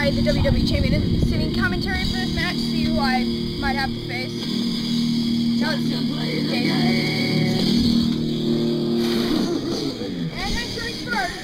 by the WWE Champion. Sitting commentary for this match, see who I might have to face. Now let's see. And next week's first.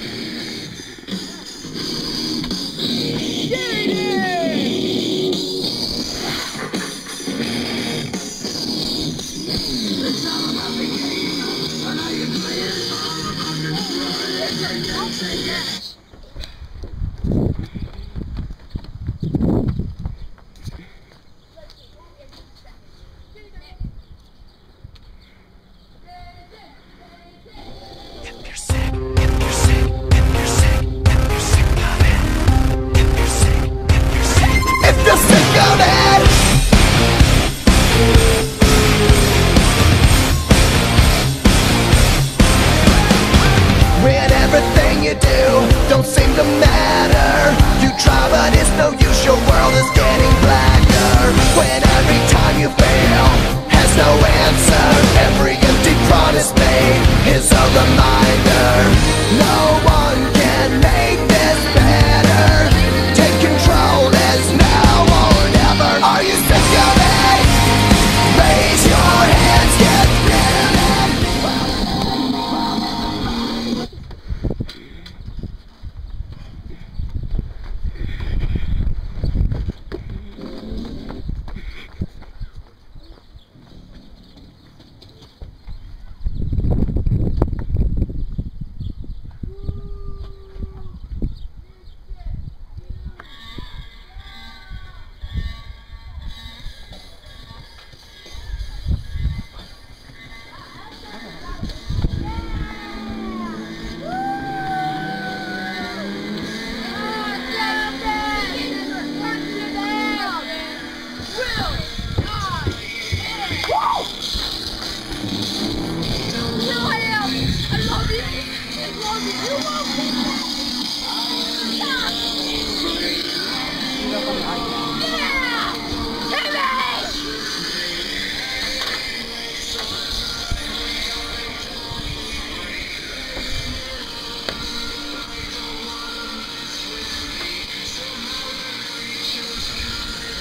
Don't seem to matter. You try but it's no use. Your world is getting blacker. When every time you fail has no answer. Every empty promise made is a reminder. No one can make this better. Take control as now or never. Are you sick of it? Raise your hands, get ready.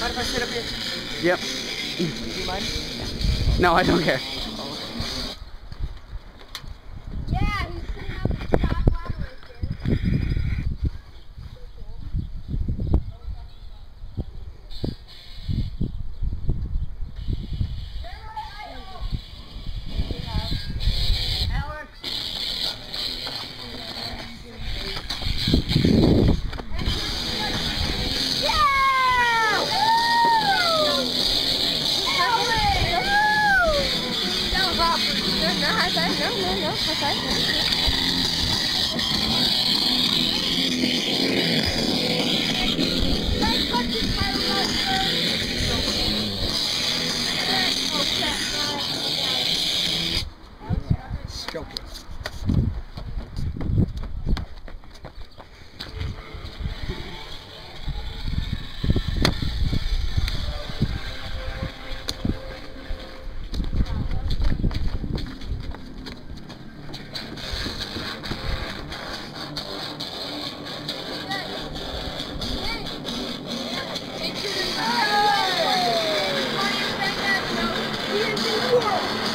Mind if I sit up here? Yep. Do you mind? No, I don't care. Yeah, he's sitting on the top ladder right there. Stroke it.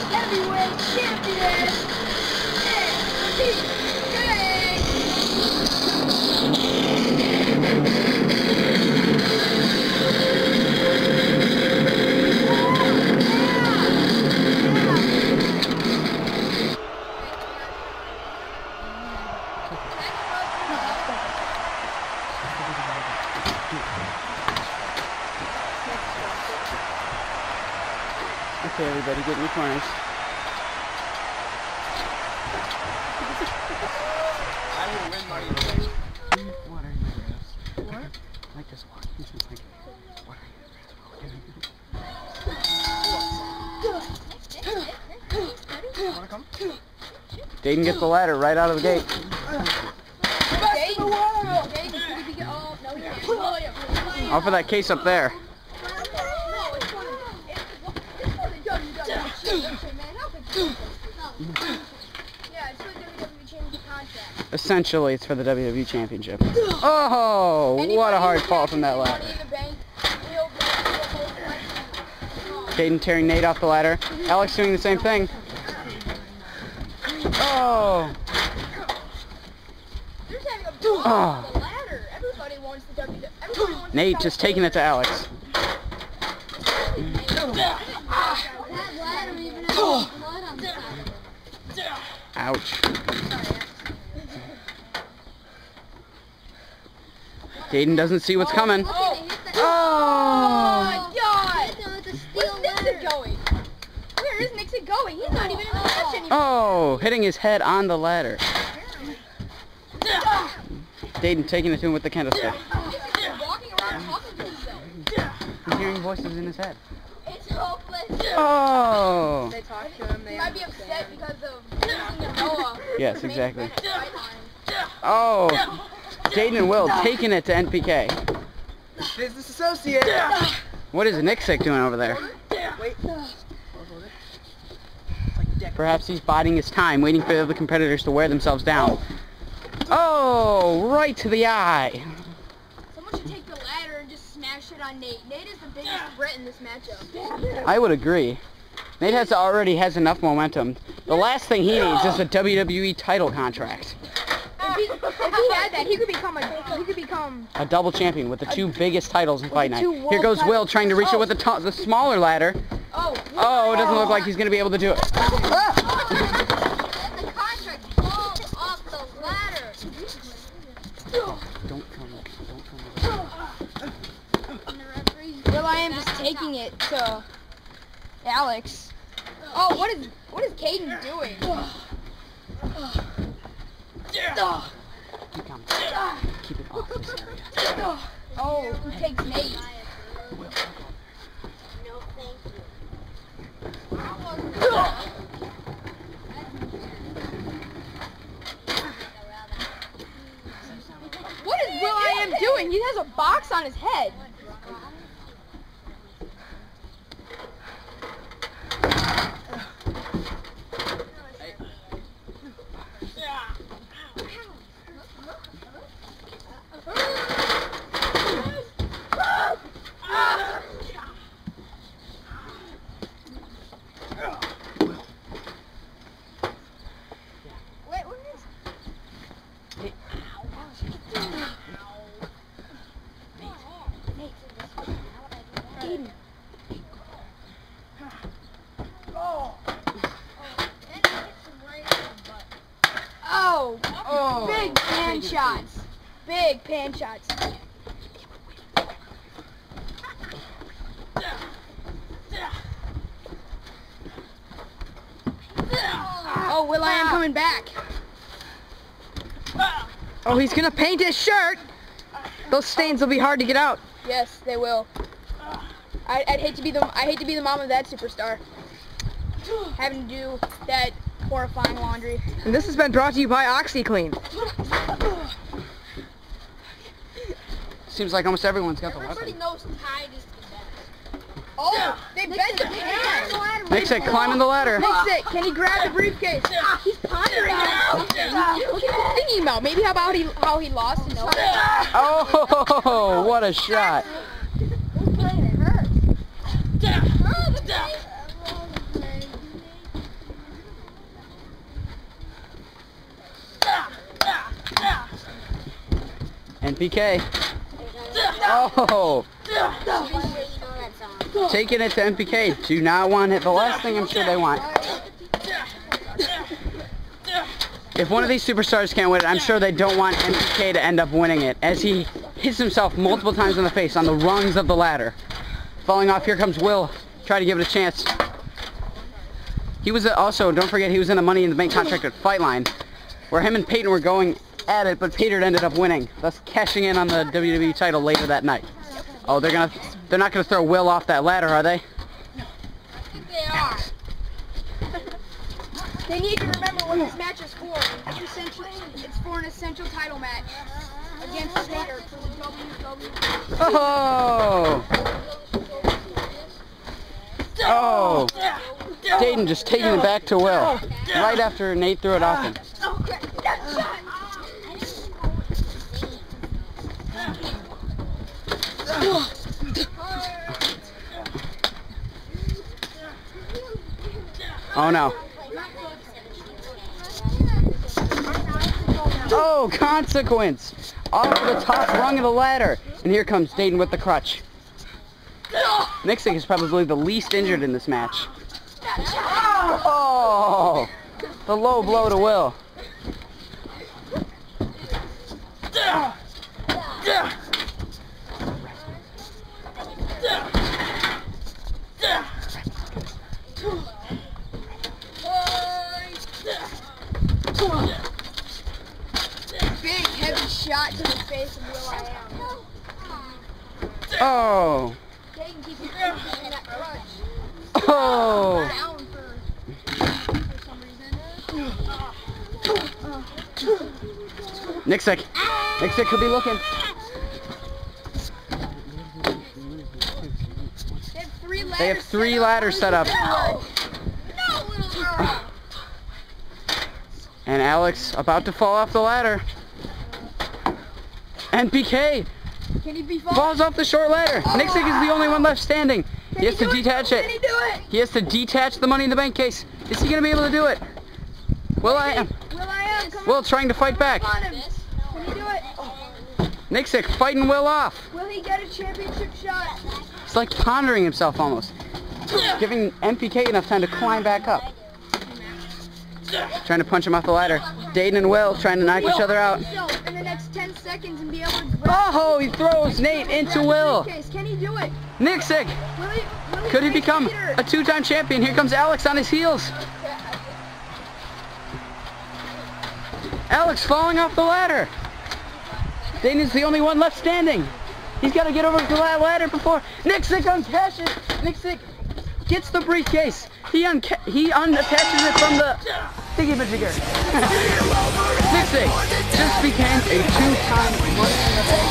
Heavyweight champion. Okay, everybody, get in your corners. I will win money today. Water in your grass. What? Like this water. Like water in your grass. Wanna come? Dayton, get the ladder right out of the gate. Off of that case up there. Yeah, it's what WWE changed the contract. Essentially, it's for the WWE Championship. Oh, what a hard fall from that ladder. Caden tearing Nate off the ladder. Alex doing the same thing. Oh. Oh. Nate just taking it to Alex. Ouch. Caden doesn't see what's coming. Oh my God! Where's Nixon going? Where is Nixon going? He's not even in the match anymore. Oh, hitting his head on the ladder. Caden taking it to him with the candlestick. Walking around talking to himself. He's hearing voices in his head. It's hopeless. Oh. They talk to him. He might be upset because of losing to Noah. Yes, exactly. Oh. Caden and Will taking it to NPK. Business associate. What is Nixick doing over there? Wait. Perhaps he's biding his time, waiting for the other competitors to wear themselves down. Oh, right to the eye. Someone should take the ladder and just smash it on Nate. Nate is the biggest threat in this matchup. I would agree. Nate already has enough momentum. The last thing he needs is a WWE title contract. If he had that, he could become a double champion with the two biggest titles in Fight Night. two world Here goes Will titles. trying to reach it with the smaller ladder. Oh, it doesn't look like he's going to be able to do it. the contract falls off the ladder. Don't come. Will I am just taking it to Alex. Oh, what is Caden doing? Keep coming. Keep it off this area. Oh, who takes Nate? What is Will I am doing? He has a box on his head. Oh, big pan shots. Big pan shots. Oh, Will I am coming back. Oh, he's gonna paint his shirt. Those stains will be hard to get out. Yes, they will. I'd hate to be the mom of that superstar. Having to do that horrifying laundry. And this has been brought to you by OxyClean. Seems like almost everyone's got the Everybody weapon. knows Tide is the best. Oh, they bent the pan. Nixick climbing the ladder. Nixick, can he grab the briefcase? He's pondering on something. Look at the thingy about. Maybe how he lost to Noah. Oh, what a shot. NPK. Oh. Taking it to NPK. Do not want it. The last thing I'm sure they want. If one of these superstars can't win it, I'm sure they don't want NPK to end up winning it, as he hits himself multiple times in the face on the rungs of the ladder. Falling off, here comes Will. Try to give it a chance. He was also, don't forget, he was in a Money in the Bank contract at Fightline, where him and Peyton were going at it, but Peyton ended up winning, thus cashing in on the WWE title later that night. Oh, they're not gonna throw Will off that ladder, are they? They are. They need to remember what this match is for. It's for an essential title match against Vader for the WWE. Oh! Oh! Dayton just taking it back to Will, right after Nate threw it off him. Oh no. Oh, consequence! Off the top rung of the ladder. And here comes Dayton with the crutch. Nixick is probably the least injured in this match. Oh! The low blow to Will. Big heavy shot to the face of Will.i.am. Oh! Dayton keeps in that crutch. Oh! Down for some reason. Nixick. Nixick could be looking. They have three ladders set up. No, little girl. And Alex about to fall off the ladder. And PK Can he be falling? falls off the short ladder. Nixick is the only one left standing. He has to detach Can he it. do it? He has to detach the Money in the Bank case. Is he going to be able to do it? Will.i.am. Will.i.am, come Will trying to fight back. on him. Can he do it? Nixick fighting Will off. Will he get a championship shot? He's like pondering himself almost. Giving MPK enough time to climb back up. Trying to punch him off the ladder. Dayton and Will trying to knock each other out. In the next 10 seconds and be able to grab Oh, he throws Nate into Will. briefcase. Can he do it? Nixick. Will he Could he make become Peter? a two-time champion? Here comes Alex on his heels. Alex falling off the ladder. Dayton is the only one left standing. He's got to get over to that ladder before Nixick uncashes. Nixick gets the briefcase. He unattaches it from the thingy-majigger. Nixick just became a two-time Money in the Bank